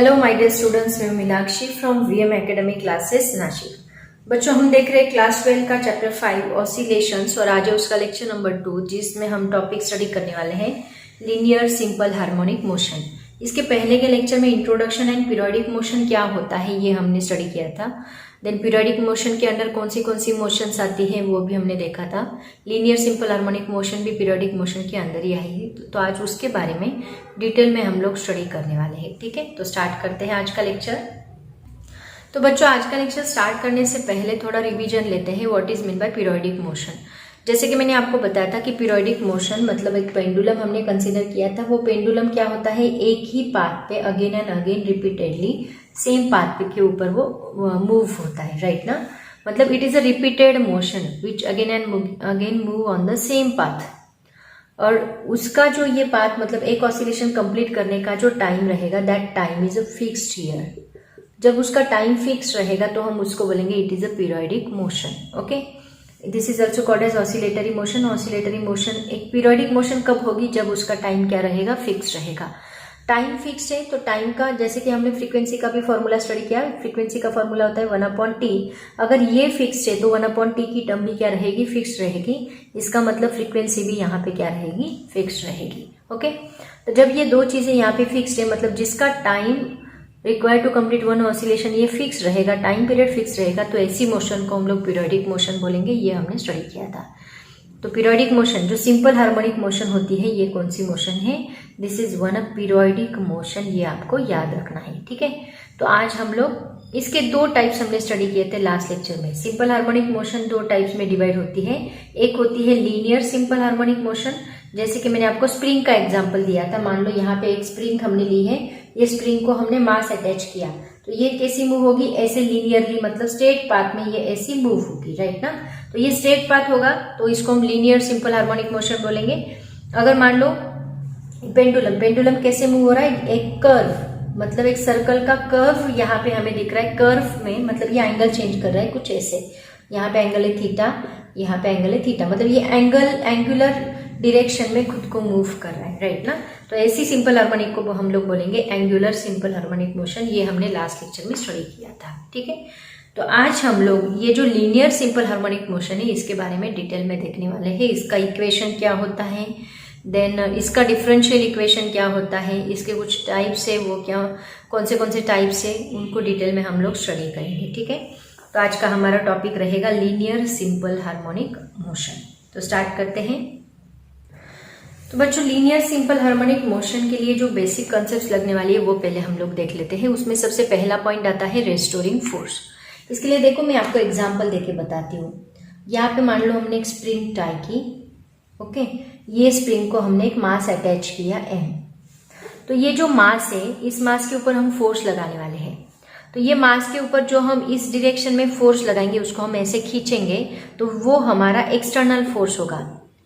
Hello my dear students, मैं Meenakshi from VM academy classes Nashik. बच्चों, हम देख रहे हैं क्लास 12 का चैप्टर 5 ऑसिलेशंस और आज है उसका लेक्चर नंबर 2 जिसमें हम टॉपिक स्टडी करने वाले हैं लीनियर सिंपल हार्मोनिक मोशन। इसके पहले के लेक्चर में इंट्रोडक्शन एंड पीरियोडिक मोशन क्या होता है ये हमने स्टडी किया था। देन पीरियोडिक मोशन के अंदर कौन सी मोशंस आती है वो भी हमने देखा था। लीनियर सिंपल हार्मोनिक मोशन भी पीरियोडिक मोशन के अंदर ही आई है, तो आज उसके बारे में डिटेल में हम लोग स्टडी करने वाले हैं। ठीक है, तो स्टार्ट करते हैं आज का लेक्चर। तो बच्चों, आज का लेक्चर स्टार्ट करने से पहले थोड़ा रिवीजन लेते हैं what is mean by periodic motion. जैसे कि मैंने आपको बताया था कि पीरियोडिक मोशन मतलब एक पेंडुलम हमने कंसीडर किया था। वो पेंडुलम क्या होता है, एक ही पाथ पे again and again repeatedly same path पे के ऊपर वो मूव होता है, राइट ना। मतलब it is a repeated motion which again and again move on the same path. और उसका जो ये पाथ मतलब एक ऑसिलेशन कंप्लीट करने का जो टाइम रहेगा that time is a fixed here. जब उसका टाइम फिक्स रहेगा तो हम उसको बोलेंगे it is a periodic motion. Okay, this is also called as oscillatory motion. Oscillatory motion एक पीरियोडिक मोशन कब होगी, जब उसका टाइम क्या रहेगा, फिक्स रहेगा। टाइम फिक्स है तो टाइम का, जैसे कि हमने फ्रीक्वेंसी का भी फॉर्मूला स्टडी किया, फ्रीक्वेंसी का फॉर्मूला होता है 1/t। अगर ये फिक्स है तो 1/t की टर्म भी क्या रहेगी, फिक्स रहेगी। इसका मतलब फ्रीक्वेंसी भी यहाँ पे क्या रहेगी, फिक्स रहेगी। ओके, तो जब ये दो चीजें यहाँ पे फिक्स है मतलब जिसका time required to complete one oscillation ये फिक्स रहेगा, टाइम पीरियड फिक्स रहेगा, तो ऐसी मोशन को हम लोग पीरियोडिक मोशन बोलेंगे। ये हमने स्टडी किया था। तो पीरियोडिक मोशन जो सिंपल हार्मोनिक मोशन होती है ये कौन सी मोशन है, this is one of periodic motion. ये आपको याद रखना है, ठीक है। तो आज हम लोग इसके दो टाइप्स हमने स्टडी किए थे लास्ट लेक्चर में। सिंपल हार्मोनिक मोशन दो टाइप्स में डिवाइड होती है। एक होती है लीनियर सिंपल हार्मोनिक मोशन, जैसे कि मैंने आपको स्प्रिंग का एग्जांपल दिया था। मान लो यहाँ पे एक स्प्रिंग हमने ली है, ये स्प्रिंग को हमने मास अटैच किया तो ये कैसी मूव होगी, ऐसे लीनियरली मतलब स्ट्रेट पाथ में ये ऐसी मूव होगी, राइट ना। तो ये स्ट्रेट पाथ होगा तो इसको हम लीनियर सिंपल हार्मोनिक मोशन बोलेंगे। अगर मान लो पेंडुलम कैसे मूव हो रहा है, एक कर्व मतलब एक सर्कल का कर्व यहाँ पे हमें दिख रहा है। कर्व में मतलब ये एंगल चेंज कर रहा है कुछ ऐसे, यहाँ पे एंगल है थीटा, यहाँ पे एंगल है थीटा, मतलब ये एंगुलर डायरेक्शन में खुद को मूव कर रहा है, राइट ना। तो ऐसी सिंपल हार्मोनिक को हम लोग बोलेंगे एंगुलर सिंपल हार्मोनिक मोशन। ये हमने लास्ट लेक्चर में स्टडी किया था, ठीक है। तो आज हम लोग ये जो लीनियर सिंपल हार्मोनिक मोशन है इसके बारे में डिटेल में देखने वाले हैं। इसका इक्वेशन क्या होता है, देन इसका डिफरेंशियल इक्वेशन क्या होता है, इसके कुछ टाइप्स है, वो क्या कौन से टाइप्स है उनको डिटेल में हम लोग स्टडी करेंगे, ठीक है। तो आज का हमारा टॉपिक रहेगा लीनियर सिंपल हार्मोनिक मोशन। तो स्टार्ट करते हैं। तो बच्चों, लीनियर सिंपल हार्मोनिक मोशन के लिए जो बेसिक कॉन्सेप्ट्स लगने वाली है वो पहले हम लोग देख लेते हैं। उसमें सबसे पहला पॉइंट आता है रेस्टोरिंग फोर्स। इसके लिए देखो मैं आपको एग्जांपल देके बताती हूँ। यहाँ पे मान लो हमने एक स्प्रिंग टाई की, ओके, ये स्प्रिंग को हमने एक मास अटैच किया M। तो ये जो मास है इस मास के ऊपर हम फोर्स लगाने वाले हैं। तो ये मास के ऊपर जो हम इस डायरेक्शन में फोर्स लगाएंगे उसको हम ऐसे खींचेंगे तो वो हमारा एक्सटर्नल फोर्स होगा।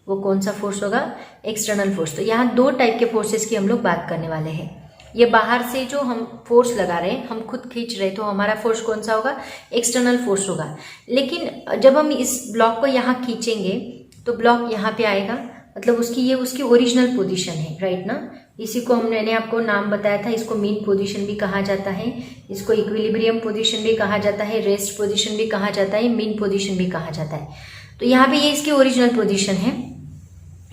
वो कौन सा फोर्स होगा, एक्सटर्नल फोर्स। तो यहाँ दो टाइप के फोर्सेस की हम लोग बात करने वाले हैं। ये बाहर से जो हम फोर्स लगा रहे हैं, हम खुद खींच रहे हैं, तो हमारा फोर्स कौन सा होगा, एक्सटर्नल फोर्स होगा। लेकिन जब हम इस ब्लॉक को यहाँ खींचेंगे तो ब्लॉक यहाँ पे आएगा, मतलब उसकी ओरिजिनल पोजीशन है, राइट ना। इसी को मैंने आपको नाम बताया था, इसको मीन पोजीशन भी कहा जाता है, इसको इक्विलिब्रियम पोजीशन भी कहा जाता है, रेस्ट पोजीशन भी कहा जाता है, मीन पोजीशन भी कहा जाता है। तो यहाँ पे ये इसकी ओरिजिनल पोजीशन है।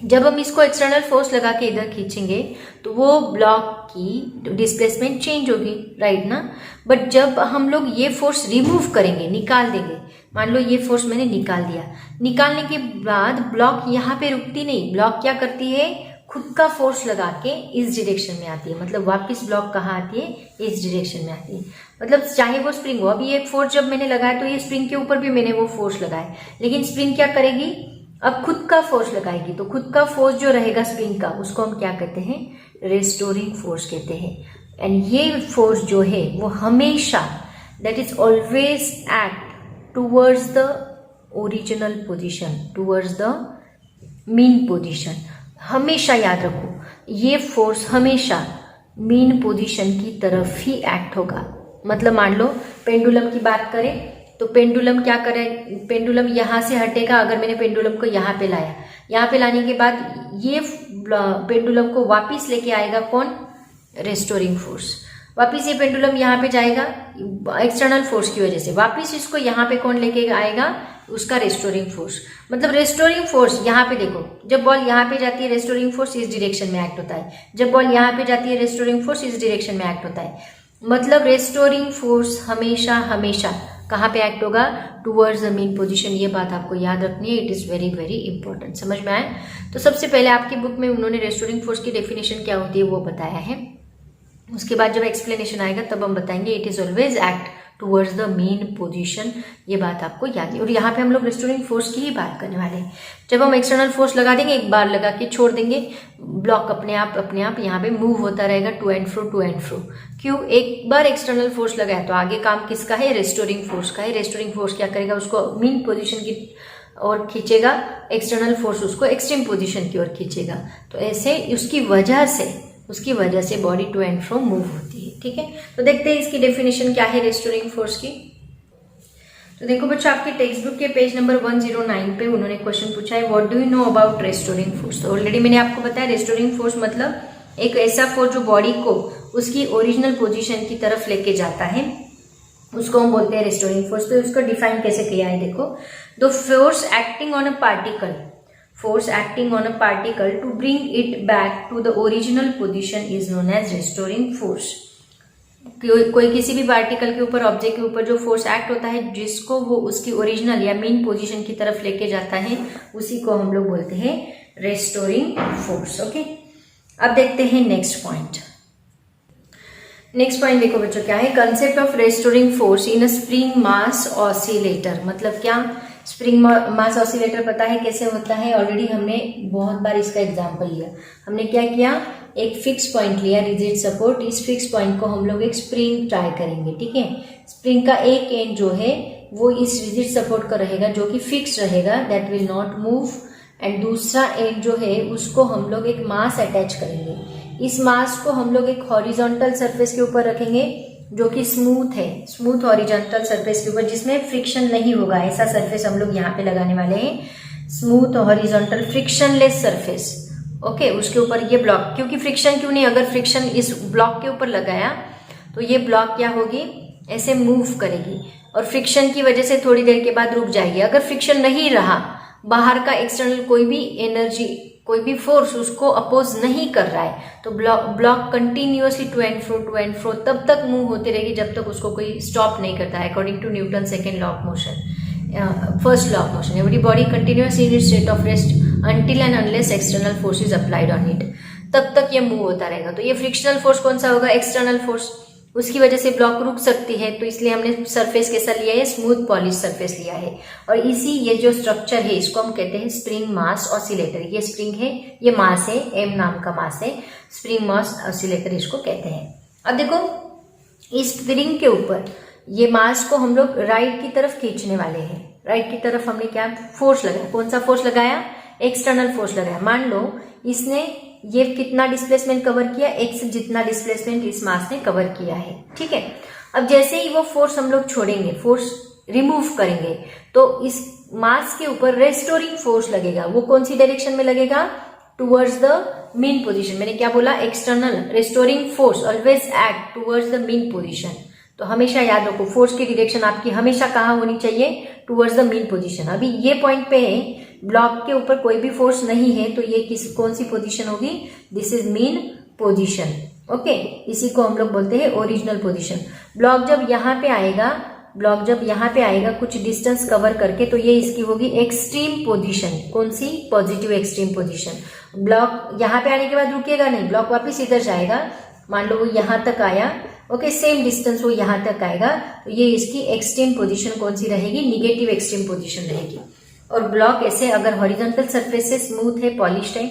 जब हम इसको एक्सटर्नल फोर्स लगा के इधर खींचेंगे तो वो ब्लॉक की डिस्प्लेसमेंट चेंज होगी, राइट ना। बट जब हम लोग ये फोर्स रिमूव करेंगे, निकाल देंगे, मान लो ये फोर्स मैंने निकाल दिया, निकालने के बाद ब्लॉक यहाँ पे रुकती नहीं, ब्लॉक क्या करती है, खुद का फोर्स लगा के इस डायरेक्शन में आती है। मतलब वापस ब्लॉक कहाँ आती है, इस डायरेक्शन में आती है। मतलब चाहे वो स्प्रिंग हो, अभी ये फोर्स जब मैंने लगाया तो ये स्प्रिंग के ऊपर भी मैंने वो फोर्स लगाया, लेकिन स्प्रिंग क्या करेगी, अब खुद का फोर्स लगाएगी। तो खुद का फोर्स जो रहेगा स्प्रिंग का उसको हम क्या कहते हैं, रेस्टोरिंग फोर्स कहते हैं। एंड ये फोर्स जो है वो हमेशा that is always act towards the original position, towards the mean position. हमेशा याद रखो, ये फोर्स हमेशा मीन पोजीशन की तरफ ही एक्ट होगा। मतलब मान लो पेंडुलम की बात करें तो पेंडुलम क्या करे, पेंडुलम यहाँ से हटेगा। अगर मैंने पेंडुलम को यहाँ पे लाया, यहाँ पे लाने के बाद ये पेंडुलम को वापस लेके आएगा कौन, रेस्टोरिंग फोर्स। वापिस ये पेंडुलम यहाँ पे जाएगा एक्सटर्नल फोर्स की वजह से, वापिस इसको यहाँ पे कौन लेके आएगा, उसका रेस्टोरिंग फोर्स। मतलब रेस्टोरिंग फोर्स यहाँ पे देखो, जब बॉल यहाँ पे जाती है रेस्टोरिंग फोर्स इस डायरेक्शन में एक्ट होता है, जब बॉल यहाँ पे जाती है रेस्टोरिंग फोर्स इस डायरेक्शन में एक्ट होता है। मतलब रेस्टोरिंग फोर्स हमेशा हमेशा कहाँ पे एक्ट होगा, टूवर्ड्स द मेन पोजीशन। ये बात आपको याद रखनी है, it is very very important. समझ में आया? तो सबसे पहले आपकी बुक में उन्होंने रेस्टोरिंग फोर्स की डेफिनेशन क्या होती है वो बताया है। उसके बाद जब एक्सप्लेनेशन आएगा तब हम बताएंगे it is always act towards the main position. ये बात आपको याद है। और यहाँ पे हम लोग रेस्टोरिंग फोर्स की ही बात करने वाले हैं। जब हम एक्सटर्नल फोर्स लगा देंगे, एक बार लगा के छोड़ देंगे, ब्लॉक अपने आप यहाँ पे मूव होता रहेगा टू एंड फ्रो। क्यों? एक बार एक्सटर्नल फोर्स लगाया तो आगे काम किसका है, रेस्टोरिंग फोर्स का है। रेस्टोरिंग फोर्स क्या करेगा, उसको मेन पोजीशन की और खींचेगा, एक्सटर्नल फोर्स उसको एक्सट्रीम पोजीशन की ओर खींचेगा। तो ऐसे उसकी वजह से body to and fro move होती है। ठीक है, तो देखते हैं इसकी डेफिनेशन क्या है रेस्टोरिंग फोर्स की। तो देखो बच्चों, आपकी टेक्स्ट बुक के पेज नंबर 109 पे उन्होंने क्वेश्चन पूछा है, what do you know about restoring force. तो ऑलरेडी मैंने आपको बताया रेस्टोरिंग फोर्स मतलब एक ऐसा फोर्स जो बॉडी को उसकी ओरिजिनल पोजीशन की तरफ लेके जाता है, उसको हम बोलते हैं रेस्टोरिंग फोर्स। तो उसको डिफाइन कैसे किया है देखो, the force acting on a particle to bring it back to the original position is known as restoring force। कोई किसी भी पार्टिकल के ऊपर, ऑब्जेक्ट के ऊपर जो फोर्स एक्ट होता है जिसको वो उसकी ओरिजिनल या मेन पोजीशन की तरफ लेके जाता है, उसी को हम लोग बोलते हैं रेस्टोरिंग फोर्स। ओके, अब देखते हैं नेक्स्ट पॉइंट। नेक्स्ट पॉइंट देखो बच्चों क्या है, concept of restoring force in a spring mass oscillator. मतलब क्या, स्प्रिंग मास ऑसिलेटर पता है कैसे होता है, ऑलरेडी हमने बहुत बार इसका एग्जांपल लिया। हमने क्या किया, एक फिक्स पॉइंट लिया, रिजिड सपोर्ट। इस फिक्स पॉइंट को हम लोग एक स्प्रिंग ट्राई करेंगे। ठीक है, स्प्रिंग का एक एंड जो है वो इस रिजिड सपोर्ट का रहेगा जो कि फिक्स रहेगा, that will not move, and दूसरा एंड जो है उसको हम लोग एक मास अटैच करेंगे। इस मास को हम लोग एक हॉरिजॉन्टल सरफेस के ऊपर रखेंगे जो कि स्मूथ है, स्मूथ हॉरिजॉन्टल सरफेस के ऊपर जिसमें फ्रिक्शन नहीं होगा, ऐसा सरफेस हम लोग यहाँ पे लगाने वाले हैं, smooth horizontal frictionless surface. Okay, उसके ऊपर ये ब्लॉक, क्योंकि फ्रिक्शन क्यों नहीं, अगर फ्रिक्शन इस ब्लॉक के ऊपर लगाया तो ये ब्लॉक क्या होगी, ऐसे मूव करेगी और फ्रिक्शन की वजह से थोड़ी देर के बाद रुक जाएगी। अगर फ्रिक्शन नहीं रहा, बाहर का एक्सटर्नल कोई भी एनर्जी, कोई भी फोर्स उसको अपोज नहीं कर रहा है, तो block continuously to and fro तब तक मूव होती रहेगी जब तक उसको कोई स्टॉप नहीं करता है। According to Newton second law of motion, first law of motion, every body continuous in its state of rest until and unless external force is applied on it. तब तक ये मूव होता रहेगा। तो ये फ्रिक्शनल फोर्स कौन सा होगा, एक्सटर्नल फोर्स, उसकी वजह से ब्लॉक रुक सकती है। तो इसलिए हमने सरफेस कैसा लिया है, स्मूथ पॉलिश सरफेस लिया है। और इसी ये जो स्ट्रक्चर है इसको हम कहते हैं स्प्रिंग मास ऑसिलेटर। ये स्प्रिंग है, ये मास है, एम नाम का मास है, स्प्रिंग मास ऑसिलेटर इसको कहते हैं। अब देखो, इस स्प्रिंग के ऊपर ये मास को हम लोग राइट की तरफ खींचने वाले हैं। राइट की तरफ हमने क्या फोर्स लगाया, कौन सा फोर्स लगाया, एक्सटर्नल फोर्स लगाया। मान लो इसने ये कितना डिस्प्लेसमेंट कवर किया, एक्स जितना डिस्प्लेसमेंट इस मास ने कवर किया है। ठीक है, अब जैसे ही वो फोर्स हम लोग छोड़ेंगे, फोर्स रिमूव करेंगे, तो इस मास के ऊपर रेस्टोरिंग फोर्स लगेगा। वो कौन सी डायरेक्शन में लगेगा, टुवर्ड्स द मेन पोजीशन। मैंने क्या बोला, external restoring force always act towards the main position. तो हमेशा याद रखो, फोर्स की डायरेक्शन आपकी हमेशा कहाँ होनी चाहिए, टुवर्ड्स द मेन पोजीशन। अभी ये पॉइंट पे है, ब्लॉक के ऊपर कोई भी फोर्स नहीं है, तो ये कौन सी पोजीशन होगी, this is main position. Okay, इसी को हम लोग बोलते हैं ओरिजिनल पोजीशन। ब्लॉक जब यहाँ पे आएगा, कुछ डिस्टेंस कवर करके, तो ये इसकी होगी एक्सट्रीम पोजीशन। कौन सी, पॉजिटिव एक्सट्रीम पोजीशन। ब्लॉक यहाँ पे आने के बाद रुकेगा नहीं, ब्लॉक वापिस इधर जाएगा। मान लो वो यहाँ तक आया, ओके, सेम डिस्टेंस वो यहाँ तक आएगा, तो ये इसकी एक्सट्रीम पोजीशन कौन सी रहेगी, निगेटिव एक्सट्रीम पोजीशन रहेगी। और ब्लॉक ऐसे अगर हॉरिजॉन्टल सरफेस से स्मूथ है, पॉलिश्ड है,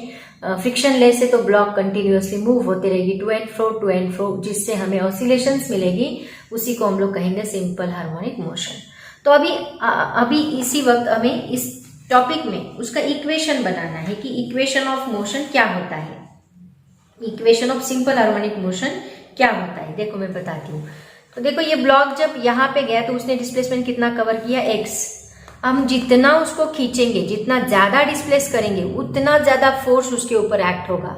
फ्रिक्शन लेस है, तो ब्लॉक कंटिन्यूअसली मूव होती रहेगी टू एंड फ्रो, जिससे हमें ऑसिलेशंस मिलेगी। उसी को हम लोग कहेंगे सिंपल हार्मोनिक मोशन। तो अभी इसी वक्त हमें इस टॉपिक में उसका इक्वेशन बनाना है कि इक्वेशन ऑफ मोशन क्या होता है, equation of simple harmonic motion क्या होता है। देखो मैं बताती हूँ। तो देखो, ये ब्लॉक जब यहाँ पे गया तो उसने डिस्प्लेसमेंट कितना कवर किया, एक्स। हम जितना उसको खींचेंगे, जितना ज्यादा डिस्प्लेस करेंगे, उतना ज्यादा फोर्स उसके ऊपर एक्ट होगा।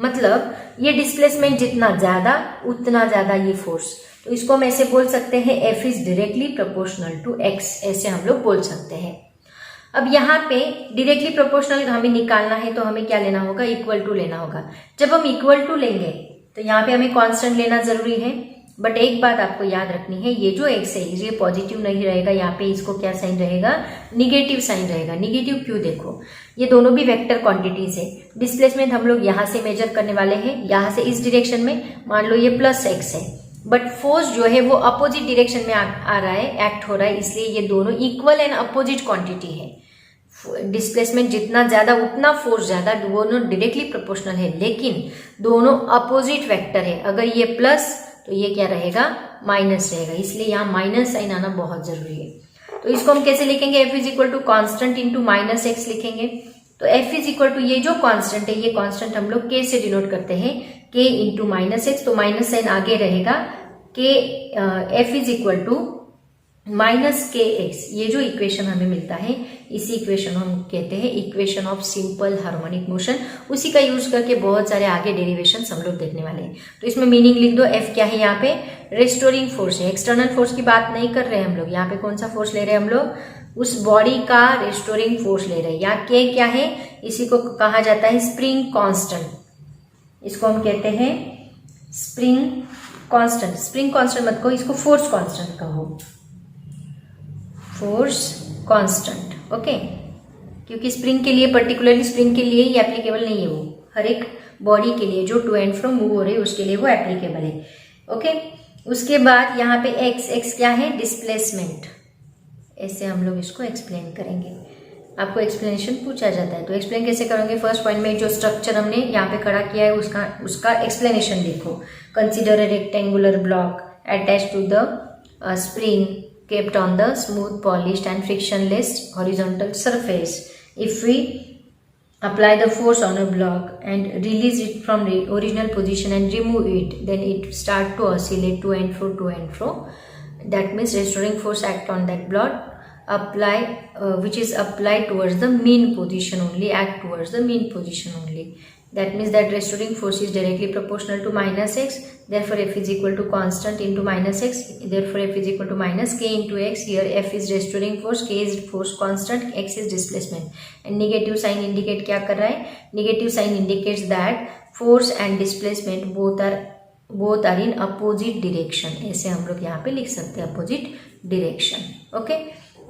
मतलब ये डिस्प्लेसमेंट जितना ज्यादा उतना ज्यादा ये फोर्स। तो इसको हम ऐसे बोल सकते हैं F is directly proportional to x, ऐसे हम लोग बोल सकते हैं। अब यहाँ पे डायरेक्टली प्रोपोर्शनल हमें निकालना है तो हमें क्या लेना होगा, इक्वल टू लेना होगा। जब हम इक्वल टू लेंगे तो यहाँ पे हमें कांस्टेंट लेना जरूरी है, बट एक बात आपको याद रखनी है, ये जो x है ये पॉजिटिव नहीं रहेगा, यहाँ पे इसको क्या साइन रहेगा, निगेटिव साइन रहेगा। निगेटिव क्यों, देखो ये दोनों भी वेक्टर क्वांटिटीज है। डिस्प्लेसमेंट हम लोग यहाँ से मेजर करने वाले हैं, यहाँ से इस डायरेक्शन में, मान लो ये प्लस x है, बट फोर्स जो है वो अपोजिट डायरेक्शन में आ रहा है, एक्ट हो रहा है, इसलिए ये दोनों इक्वल एंड अपोजिट क्वांटिटी है। डिस्प्लेसमेंट जितना ज्यादा उतना फोर्स ज्यादा, दोनों डायरेक्टली प्रोपोर्शनल है, लेकिन दोनों अपोजिट वेक्टर है। अगर ये प्लस तो ये क्या रहेगा, माइनस रहेगा, इसलिए यहाँ माइनस साइन आना बहुत जरूरी है। तो इसको हम कैसे लिखेंगे, F is equal to constant into minus x लिखेंगे। तो F इज इक्वल टू ये जो कांस्टेंट है, ये कांस्टेंट हम लोग K से डिनोट करते हैं, K इंटू माइनस एक्स, तो माइनस साइन आगे रहेगा, K F is equal to minus K x. ये जो इक्वेशन हमें मिलता है, इसी इक्वेशन हम कहते हैं equation of simple harmonic motion. उसी का यूज करके बहुत सारे आगे डेरिवेशन हम लोग देखने वाले हैं। तो इसमें मीनिंग लिख दो, F क्या है, यहाँ पे रेस्टोरिंग फोर्स है, एक्सटर्नल फोर्स की बात नहीं कर रहे हैं हम लोग। यहाँ पे कौन सा फोर्स ले रहे हैं हम लोग, उस बॉडी का रेस्टोरिंग फोर्स ले रहे हैं। या K क्या है, इसी को कहा जाता है स्प्रिंग कांस्टेंट, इसको हम कहते हैं स्प्रिंग कांस्टेंट। स्प्रिंग कांस्टेंट मत कहो, इसको फोर्स कांस्टेंट कहो, फोर्स कांस्टेंट, ओके। क्योंकि स्प्रिंग के लिए, पर्टिकुलरली स्प्रिंग के लिए ही एप्लीकेबल नहीं है वो, हर एक बॉडी के लिए जो टू एंड फ्रो मूव हो रही है उसके लिए वो एप्लीकेबल है, ओके। उसके बाद यहाँ पे x क्या है, डिस्प्लेसमेंट, ऐसे हम लोग इसको एक्सप्लेन करेंगे। आपको एक्सप्लेनेशन पूछा जाता है तो एक्सप्लेन कैसे करोगे, फर्स्ट पॉइंट में जो स्ट्रक्चर हमने यहाँ पे खड़ा किया है उसका एक्सप्लेनेशन देखो। Consider a rectangular block attach to the spring kept on the smooth, polished and frictionless horizontal surface. If we apply the force on a block and release it from the original position and remove it, then it start to oscillate to and fro. That means restoring force act on that block, which is applied towards the mean position only, act towards the mean position only. That means that restoring force is directly proportional to minus x, therefore F is equal to constant into minus x, therefore F is equal to minus K into x. Here F is restoring force, K is force constant, x is displacement. And negative sign indicate क्या कर रहा है, negative sign indicates that force and displacement both are in opposite direction. ऐसे हम लोग यहाँ पे लिख सकते हैं opposite direction, okay?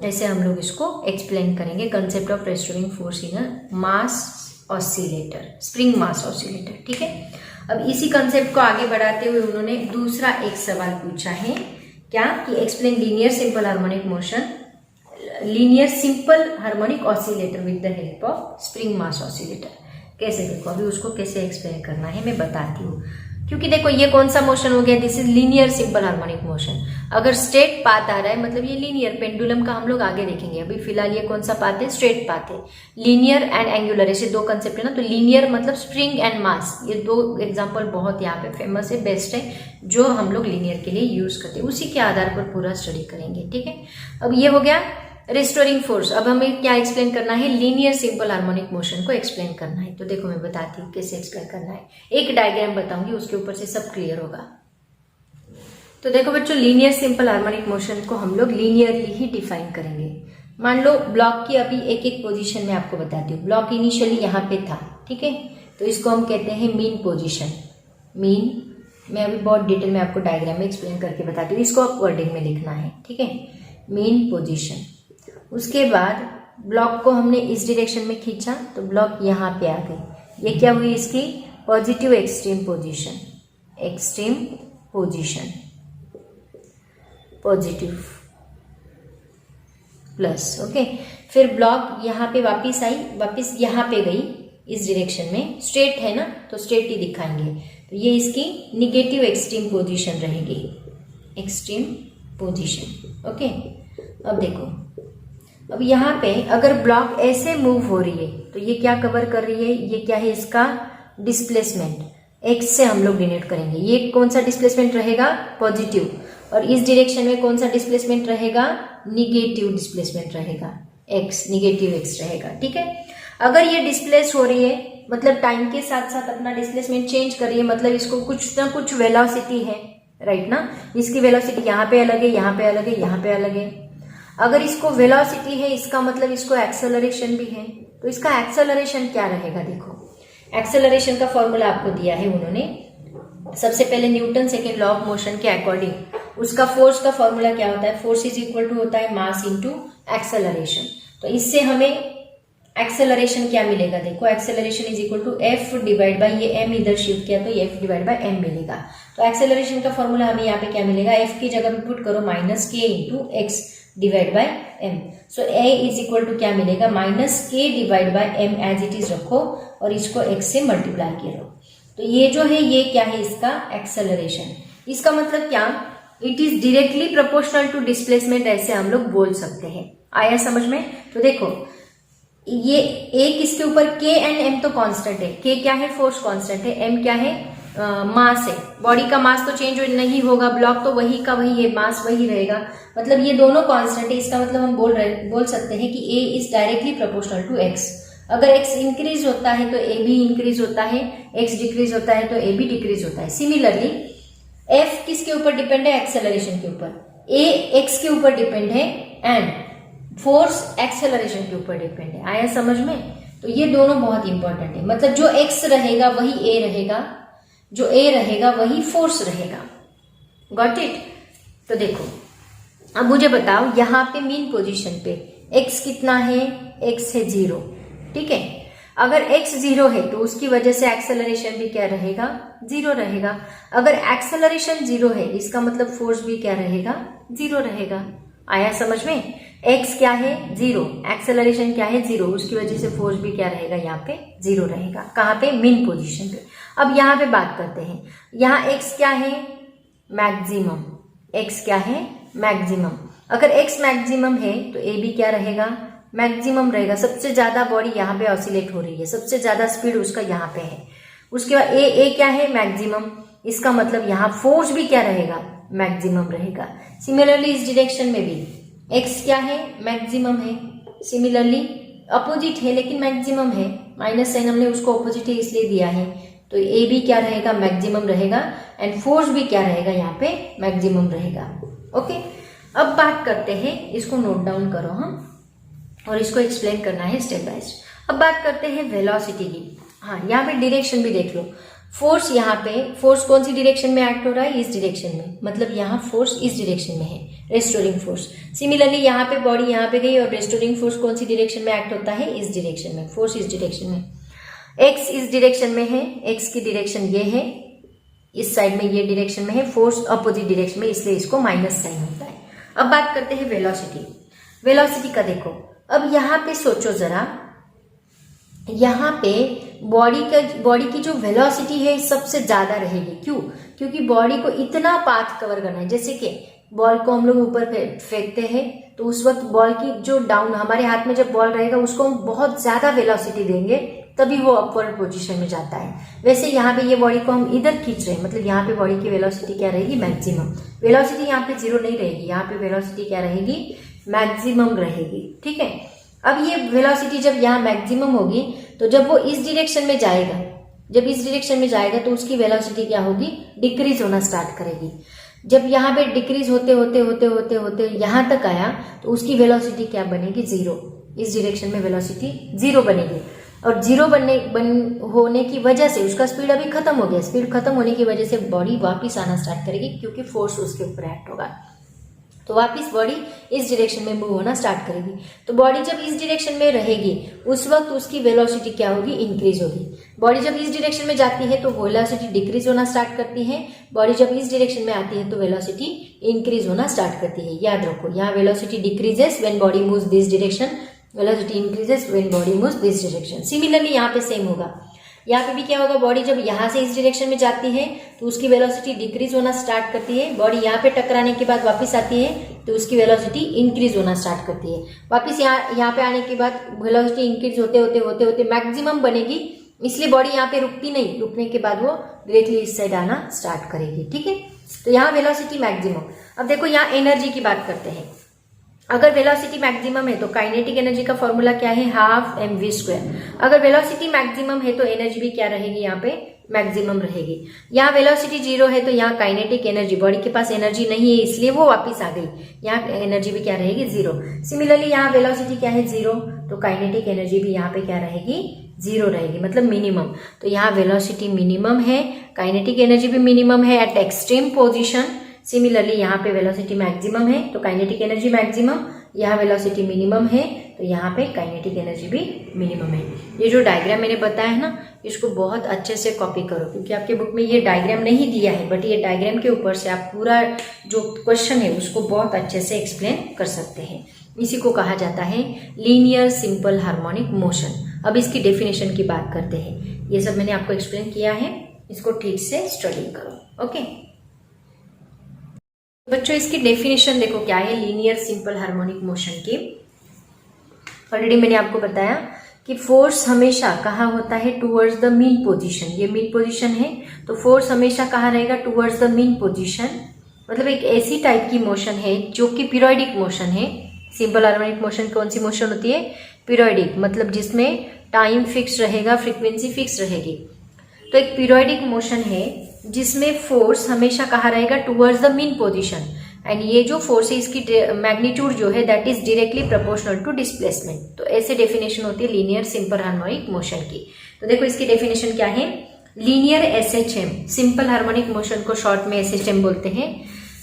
ऐसे हम लोग इसको explain करेंगे, concept of restoring force in a mass oscillator, spring mass oscillator, ठीक है। अब इसी कंसेप्ट को आगे बढ़ाते हुए उन्होंने दूसरा एक सवाल पूछा है, क्या कि explain linear simple harmonic motion, linear simple harmonic oscillator with the help of spring mass oscillator. कैसे, देखो अभी उसको कैसे एक्सप्लेन करना है मैं बताती हूँ। क्योंकि देखो ये कौन सा मोशन हो गया, this is linear simple harmonic motion. अगर स्ट्रेट पाथ आ रहा है मतलब ये लीनियर, पेंडुलम का हम लोग आगे देखेंगे, अभी फिलहाल ये कौन सा पाथ है, स्ट्रेट पाथ है। लीनियर एंड एंगुलर ऐसे दो कंसेप्ट है ना, तो लीनियर मतलब स्प्रिंग एंड मास, ये दो एग्जांपल बहुत यहाँ पे फेमस है, बेस्ट है, जो हम लोग लीनियर के लिए यूज करते हैं, उसी के आधार पर पूरा स्टडी करेंगे, ठीक है। अब ये हो गया रिस्टोरिंग फोर्स। अब हमें क्या एक्सप्लेन करना है, लीनियर सिंपल हार्मोनिक मोशन को एक्सप्लेन करना है। तो देखो मैं बताती हूँ कैसे एक्सप्लेन करना है, एक डायग्राम बताऊंगी, उसके ऊपर से सब क्लियर होगा। तो देखो बच्चों, लीनियर सिंपल हार्मोनिक मोशन को हम लोग लीनियरली ही डिफाइन करेंगे। मान लो ब्लॉक की अभी एक एक पोजीशन में आपको बताती हूँ। ब्लॉक इनिशियली यहाँ पे था, ठीक है, तो इसको हम कहते हैं मीन पोजीशन। मीन, मैं अभी बहुत डिटेल में आपको डायग्राम में एक्सप्लेन करके बताती हूँ, इसको आप वर्डिंग में लिखना है, ठीक है, मीन पोजीशन। उसके बाद ब्लॉक को हमने इस डायरेक्शन में खींचा तो ब्लॉक यहाँ पे आ गई, ये क्या हुई इसकी positive extreme position, extreme position, positive plus, okay. फिर ब्लॉक यहाँ पे वापिस आई, वापिस यहाँ पे गई इस डायरेक्शन में, स्ट्रेट है ना तो स्ट्रेट ही दिखाएंगे, तो ये इसकी निगेटिव एक्सट्रीम पोजीशन रहेगी, एक्सट्रीम पोजीशन, ओके। अब देखो, अब यहाँ पे अगर ब्लॉक ऐसे मूव हो रही है तो ये क्या कवर कर रही है, ये क्या है इसका डिस्प्लेसमेंट, एक्स से हम लोग डिनोट करेंगे। ये कौन सा डिस्प्लेसमेंट रहेगा, पॉजिटिव, और इस डायरेक्शन में कौन सा डिस्प्लेसमेंट रहेगा, निगेटिव डिस्प्लेसमेंट रहेगा, एक्स, निगेटिव एक्स रहेगा, ठीक है। अगर ये डिस्प्लेस हो रही है मतलब टाइम के साथ साथ अपना डिस्प्लेसमेंट चेंज कर रही है, मतलब इसको कुछ ना कुछ वेलोसिटी है, राइट ना। इसकी वेलोसिटी यहाँ पे अलग है, यहाँ पे अलग है, यहाँ पे अलग है। अगर इसको वेलोसिटी है इसका मतलब इसको एक्सेलरेशन भी है, तो इसका एक्सेलरेशन क्या रहेगा? देखो एक्सेलरेशन का फॉर्मूला आपको दिया है उन्होंने। सबसे पहले Newton second law of motion के अकॉर्डिंग उसका फोर्स का फॉर्मूला क्या होता है? फोर्स इज इक्वल टू होता है मास इनटू एक्सेलरेशन। तो इससे हमें एक्सेलरेशन क्या मिलेगा? देखो acceleration is equal to F divide by, ये एम इधर शिफ्ट किया तो एफ डिवाइड बाई एम मिलेगा। तो एक्सेलरेशन का फॉर्मूला हमें यहाँ पे क्या मिलेगा? एफ की जगह पे पुट करो minus K into x divide by M. So a is equal to क्या मिलेगा? Minus K divide by M as it is रखो और इसको एक्स से मल्टीप्लाई करो। तो ये जो है ये क्या है? इसका एक्सेलरेशन। इसका मतलब क्या? It is directly proportional to displacement, ऐसे हम लोग बोल सकते हैं। आया समझ में? तो देखो ये एक इसके ऊपर के एंड एम तो कांस्टेंट है। के क्या है? फोर्स कांस्टेंट है। एम क्या है? मास है। बॉडी का मास तो चेंज नहीं होगा, ब्लॉक तो वही का वही है, मास वही रहेगा, मतलब ये दोनों कांस्टेंट है। इसका मतलब हम बोल सकते हैं कि A is directly proportional to X. अगर एक्स इंक्रीज होता है तो ए भी इंक्रीज होता है, एक्स डिक्रीज होता है तो ए भी डिक्रीज होता है। सिमिलरली एफ किसके ऊपर डिपेंड है? एक्सेलरेशन के ऊपर। ए एक्स के ऊपर डिपेंड है एंड फोर्स एक्सेलरेशन के ऊपर डिपेंड है। आया समझ में? तो ये दोनों बहुत इंपॉर्टेंट है, मतलब जो एक्स रहेगा वही ए रहेगा, जो ए रहेगा वही फोर्स रहेगा। Got it? तो देखो अब मुझे बताओ यहाँ पे मीन पोजीशन पे एक्स कितना है? एक्स है 0, ठीक है। अगर x 0 है तो उसकी वजह से एक्सेलरेशन भी क्या रहेगा? 0 रहेगा। अगर एक्सेलरेशन 0 है इसका मतलब फोर्स भी क्या रहेगा? 0 रहेगा। आया समझ में? x क्या है? 0, एक्सेलरेशन क्या है? 0, उसकी वजह से फोर्स भी क्या रहेगा? यहाँ पे 0 रहेगा। कहाँ पे? मीन पोजीशन पे। अब यहाँ पे बात करते हैं, यहाँ x क्या है? मैक्सिमम। x क्या है? मैक्सिमम। अगर x मैक्सिमम है तो a भी क्या रहेगा? मैक्सिमम रहेगा। सबसे ज्यादा बॉडी यहाँ पे ऑसिलेट हो रही है, सबसे ज्यादा स्पीड उसका यहाँ पे है। उसके बाद ए क्या है? मैक्सिमम। इसका मतलब यहाँ फोर्स भी क्या रहेगा? मैक्सिमम रहेगा। सिमिलरली इस डायरेक्शन में भी x क्या है? मैक्सिमम है। सिमिलरली अपोजिट है लेकिन मैक्सिमम है, माइनस साइन हमने उसको अपोजिट है इसलिए दिया है, तो ए भी क्या रहेगा? मैक्सिमम रहेगा एंड फोर्स भी क्या रहेगा? यहाँ पे मैक्सिमम रहेगा। ओके, अब बात करते हैं, इसको नोट डाउन करो हम, और इसको एक्सप्लेन करना है स्टेप बाय स्टेप। अब बात करते हैं वेलोसिटी की। हाँ, यहाँ पे डायरेक्शन भी देख लो। फोर्स यहाँ पे, फोर्स कौन सी डायरेक्शन में एक्ट हो रहा है? इस डायरेक्शन में, मतलब यहाँ फोर्स इस डायरेक्शन में है, रेस्टोरिंग फोर्स। सिमिलरली यहाँ पे बॉडी यहाँ पे गई और रेस्टोरिंग फोर्स कौन सी डायरेक्शन में एक्ट होता है? इस डायरेक्शन में, फोर्स इस डायरेक्शन में। एक्स इस डायरेक्शन में है, एक्स की डायरेक्शन ये है, इस साइड में ये डायरेक्शन में है, फोर्स अपोजिट डायरेक्शन में, इसलिए इसको माइनस साइन होता है। अब बात करते हैं वेलोसिटी। वेलोसिटी का देखो, अब यहाँ पे सोचो जरा, यहाँ पे बॉडी की जो वेलोसिटी है सबसे ज्यादा रहेगी। क्यों? क्योंकि बॉडी को इतना पाथ कवर करना है। जैसे कि बॉल को हम लोग ऊपर फेंकते हैं तो उस वक्त बॉल की जो डाउन, हमारे हाथ में जब बॉल रहेगा उसको हम बहुत ज्यादा वेलोसिटी देंगे तभी वो अपवर्ड पोजीशन में जाता है। वैसे यहाँ पे ये बॉडी को हम इधर खींच रहे हैं, मतलब यहाँ पे बॉडी की वेलोसिटी क्या रहेगी? मैक्सिमम। वेलोसिटी यहाँ पे 0 नहीं रहेगी, यहाँ पे वेलोसिटी क्या रहेगी? मैक्सिमम रहेगी। ठीक है, अब ये वेलोसिटी जब यहाँ मैक्सिमम होगी तो जब वो इस डायरेक्शन में जाएगा, जब इस डायरेक्शन में जाएगा तो उसकी वेलोसिटी क्या होगी? डिक्रीज होना स्टार्ट करेगी। जब यहाँ पे डिक्रीज होते होते होते होते होते यहाँ तक आया तो उसकी वेलोसिटी क्या बनेगी? 0। इस डायरेक्शन में वेलोसिटी 0 बनेगी, और 0 होने की वजह से उसका स्पीड अभी खत्म हो गया। स्पीड खत्म होने की वजह से बॉडी वापिस आना स्टार्ट करेगी क्योंकि फोर्स उसके ऊपर एक्ट होगा, तो वापिस बॉडी इस डायरेक्शन में मूव होना स्टार्ट करेगी। तो बॉडी जब इस डायरेक्शन में रहेगी उस वक्त उसकी वेलोसिटी क्या होगी? इंक्रीज होगी। बॉडी जब इस डायरेक्शन में जाती है तो वेलोसिटी डिक्रीज होना स्टार्ट करती है, बॉडी जब इस डायरेक्शन में आती है तो वेलोसिटी इंक्रीज होना स्टार्ट करती है। याद रखो, यहाँ velocity decreases when body moves this direction, velocity increases when body moves this direction. Similarly यहाँ पे सेम होगा, यहाँ पे भी क्या होगा? बॉडी जब यहाँ से इस डायरेक्शन में जाती है तो उसकी वेलोसिटी डिक्रीज होना स्टार्ट करती है, बॉडी यहाँ पे टकराने के बाद वापस आती है तो उसकी वेलोसिटी इंक्रीज होना स्टार्ट करती है। वापस यहाँ पे आने के बाद वेलोसिटी इंक्रीज होते होते होते होते मैक्सिमम बनेगी, इसलिए बॉडी यहाँ पे रुकती नहीं, रुकने के बाद वो डायरेक्टली इस साइड आना स्टार्ट करेगी। ठीक है, तो यहाँ वेलोसिटी मैक्सिमम। अब देखो यहाँ एनर्जी की बात करते हैं। अगर वेलोसिटी मैक्सिमम है तो काइनेटिक एनर्जी का फॉर्मूला क्या है, हाफ mv²। अगर वेलोसिटी मैक्सिमम है तो एनर्जी भी क्या रहेगी, यहाँ पे मैक्सिमम रहेगी। यहाँ वेलोसिटी 0 है तो यहाँ काइनेटिक एनर्जी, बॉडी के पास एनर्जी नहीं है इसलिए वो वापस आ गई, यहाँ एनर्जी भी क्या रहेगी, 0। सिमिलरली यहाँ वेलोसिटी क्या है, 0, तो काइनेटिक एनर्जी भी यहाँ पे क्या रहेगी, 0 रहेगी, मतलब मिनिमम। तो यहाँ वेलोसिटी मिनिमम है, काइनेटिक एनर्जी भी मिनिमम है एट एक्सट्रीम पोजिशन। सिमिलरली यहाँ पे वेलोसिटी मैक्सिमम है तो काइनेटिक एनर्जी मैक्सिमम, यहाँ वेलोसिटी मिनिमम है तो यहाँ पे काइनेटिक एनर्जी भी मिनिमम है। ये जो डायग्राम मैंने बताया है ना, इसको बहुत अच्छे से कॉपी करो, क्योंकि आपके बुक में ये डायग्राम नहीं दिया है, बट ये डायग्राम के ऊपर से आप पूरा जो क्वेश्चन है उसको बहुत अच्छे से एक्सप्लेन कर सकते हैं। इसी को कहा जाता है लीनियर सिंपल हार्मोनिक मोशन। अब इसकी डेफिनेशन की बात करते हैं। ये सब मैंने आपको एक्सप्लेन किया है, इसको ठीक से स्टडी करो। ओके बच्चों, इसकी डेफिनेशन देखो क्या है लीनियर सिंपल हार्मोनिक मोशन की। ऑलरेडी मैंने आपको बताया कि फोर्स हमेशा कहाँ होता है, टूवर्ड्स द मीन पोजीशन। ये मीन पोजीशन है तो फोर्स हमेशा कहाँ रहेगा, टूवर्ड्स द मीन पोजीशन। मतलब एक ऐसी टाइप की मोशन है जो कि पीरियोडिक मोशन है। सिंपल हार्मोनिक मोशन कौन सी मोशन होती है, पीरियोडिक, मतलब जिसमें टाइम फिक्स रहेगा, फ्रीक्वेंसी फिक्स रहेगी। तो एक पीरियोडिक मोशन है जिसमें फोर्स हमेशा कहाँ रहेगा, towards the mean position. And ये जो फोर्स है इसकी मैग्नीट्यूड जो है that is directly proportional to displacement. तो ऐसे डेफिनेशन होती है लीनियर सिंपल हार्मोनिक मोशन की। तो देखो इसकी डेफिनेशन क्या है, linear SHM, simple harmonic motion को शॉर्ट में एसएचएम बोलते हैं।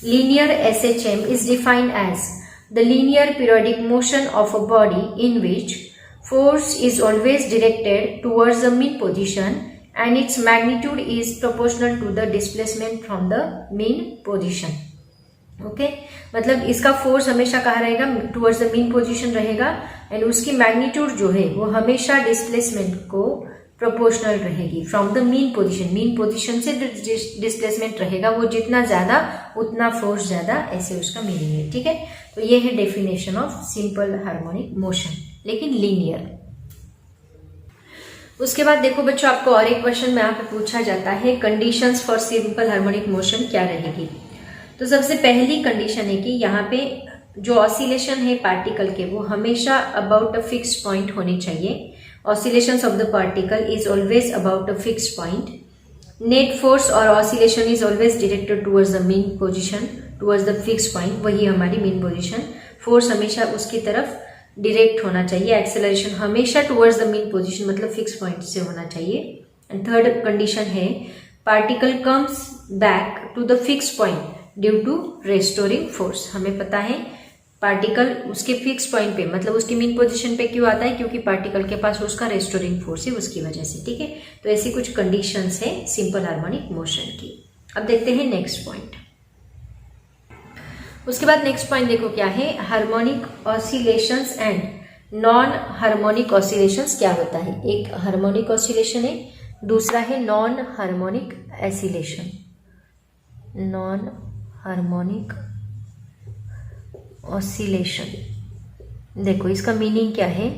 Linear SHM is defined as the linear periodic motion of a body in which force is always directed towards the mean position and its magnitude is proportional to the displacement from the mean position. Okay मतलब इसका force हमेशा कहाँ रहेगा, towards the mean position रहेगा and उसकी magnitude जो है वो हमेशा डिस्प्लेसमेंट को प्रोपोर्शनल रहेगी from the mean position. Mean position से डिस्प्लेसमेंट रहेगा वो जितना ज्यादा उतना फोर्स ज्यादा, ऐसे उसका मीनिंग है। ठीक है, तो ये है definition of simple harmonic motion, लेकिन लीनियर। उसके बाद देखो बच्चों, आपको और एक क्वेश्चन में यहाँ पे पूछा जाता है conditions for simple harmonic motion क्या रहेगी। तो सबसे पहली कंडीशन है कि यहाँ पे जो ऑसिलेशन है पार्टिकल के वो हमेशा अबाउट अ फिक्स पॉइंट होने चाहिए। Oscillations of the particle is always about a fix point. Net force और oscillation is always directed towards the mean position, towards the fix point, वही हमारी मीन पोजीशन। फोर्स हमेशा उसकी तरफ direct होना चाहिए। एक्सेलरेशन हमेशा टुवर्ड्स द मीन पोजीशन मतलब फिक्स पॉइंट से होना चाहिए। एंड थर्ड कंडीशन है particle comes back to the fix point due to restoring force. हमें पता है पार्टिकल उसके फिक्स पॉइंट पे मतलब उसकी मीन पोजीशन पे क्यों आता है, क्योंकि पार्टिकल के पास उसका रेस्टोरिंग फोर्स है उसकी वजह से। ठीक है, तो ऐसी कुछ कंडीशंस है सिंपल हार्मोनिक मोशन की। अब देखते हैं नेक्स्ट पॉइंट। उसके बाद नेक्स्ट पॉइंट देखो क्या है, harmonic oscillations and non harmonic oscillations क्या होता है। एक हार्मोनिक ऑसिलेशन है, दूसरा है non harmonic oscillation. Non harmonic oscillation देखो इसका मीनिंग क्या है।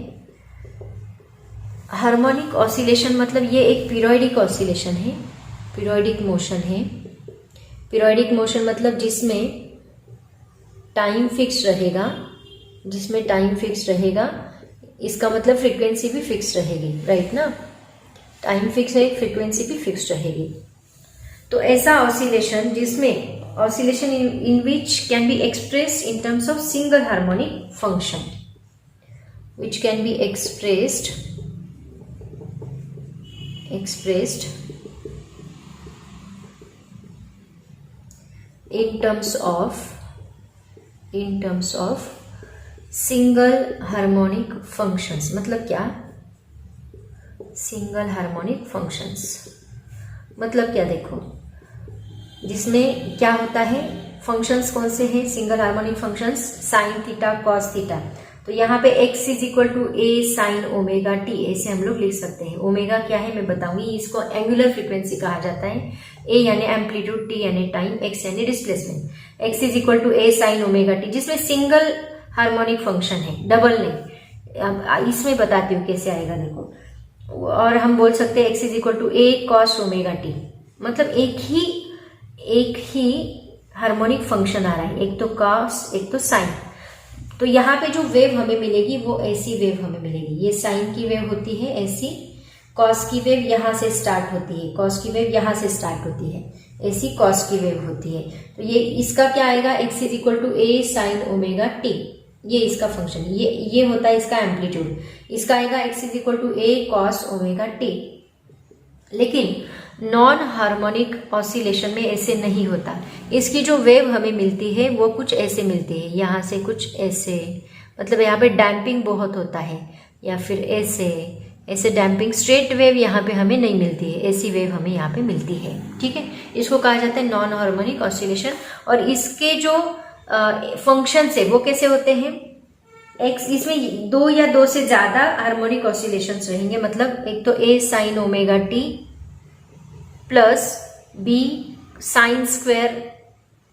हार्मोनिक ऑसिलेशन मतलब ये एक पीरियोडिक ऑसिलेशन है, पीरियोडिक मोशन है। पीरियोडिक मोशन मतलब जिसमें टाइम फिक्स रहेगा, जिसमें टाइम फिक्स रहेगा, इसका मतलब फ्रीक्वेंसी भी फिक्स रहेगी, राइट ना। टाइम फिक्स है, फ्रीक्वेंसी भी फिक्स रहेगी। तो ऐसा ऑसिलेशन जिसमें oscillation in which can be expressed in terms of single harmonic function, which can be expressed in terms of single harmonic functions। मतलब क्या, सिंगल हार्मोनिक फंक्शंस मतलब क्या, देखो जिसमें क्या होता है, फंक्शंस कौन से हैं single harmonic functions, sine theta cos theta. तो यहाँ पे x is equal to A sine omega T, ऐसे हम लोग लिख सकते हैं। ओमेगा क्या है मैं बताऊंगी, इसको एंगुलर फ्रीक्वेंसी कहा जाता है। ए यानी एम्पलीट्यूड, टी यानी टाइम, एक्स यानी displacement. x is equal to A sine omega t, जिसमें सिंगल हार्मोनिक फंक्शन है, डबल नहीं। इसमें बताती हूँ कैसे आएगा, देखो। और हम बोल सकते हैं x is equal to A cos omega t, मतलब एक ही हार्मोनिक फंक्शन आ रहा है, एक तो कॉस एक तो साइन। तो यहाँ पे जो वेव हमें मिलेगी वो ऐसी वेव हमें मिलेगी। ये साइन की वेव होती है ऐसी, कॉस की वेव यहाँ से स्टार्ट होती है, कॉस की वेव यहाँ से स्टार्ट होती है, ऐसी कॉस की वेव होती है। तो ये इसका क्या आएगा, x is equal to A sine omega t, ये इसका फंक्शन, ये होता है इसका एम्पलीट्यूड। इसका आएगा x is equal to A cos omega t. लेकिन नॉन हार्मोनिक ऑसिलेशन में ऐसे नहीं होता। इसकी जो वेव हमें मिलती है वो कुछ ऐसे मिलती है, यहाँ से कुछ ऐसे, मतलब यहाँ पे डैम्पिंग बहुत होता है, या फिर ऐसे डैम्पिंग स्ट्रेट वेव यहाँ पे हमें नहीं मिलती है, ऐसी वेव हमें यहाँ पे मिलती है। ठीक है, इसको कहा जाता है नॉन हार्मोनिक ऑसिलेशन। और इसके जो फंक्शंस है वो कैसे होते हैं, एक्स, इसमें दो या दो से ज्यादा हार्मोनिक ऑसिलेशंस रहेंगे। मतलब एक तो A sine omega T plus B sine square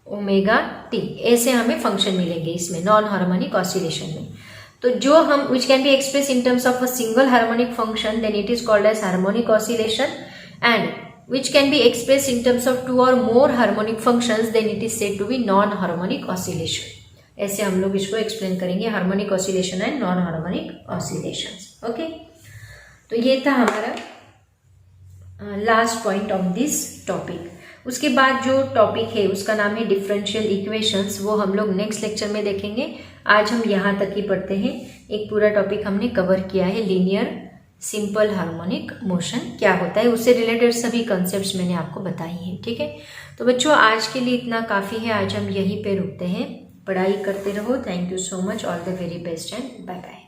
omega T, ऐसे हमें फंक्शन मिलेंगे इसमें नॉन हार्मोनिक ऑसिलेशन में। तो जो हम which can be express in terms of a single harmonic function, then it is called as harmonic oscillation, and which can be expressed in terms of 2 or more harmonic functions, then it is said to be non-harmonic oscillation. ऐसे हम लोग इसको explain करेंगे, harmonic oscillation and non harmonic oscillations. Okay, तो ये था हमारा last point of this topic. उसके बाद जो टॉपिक है उसका नाम है डिफरेंशियल इक्वेशंस, वो हम लोग नेक्स्ट लेक्चर में देखेंगे। आज हम यहाँ तक ही पढ़ते हैं। एक पूरा टॉपिक हमने कवर किया है, लीनियर सिंपल हार्मोनिक मोशन क्या होता है, उससे रिलेटेड सभी कॉन्सेप्ट्स मैंने आपको बताई हैं। ठीक है, तो बच्चों आज के लिए इतना काफ़ी है, आज हम यहीं पे रुकते हैं। पढ़ाई करते रहो। Thank you so much, all the very best and bye bye.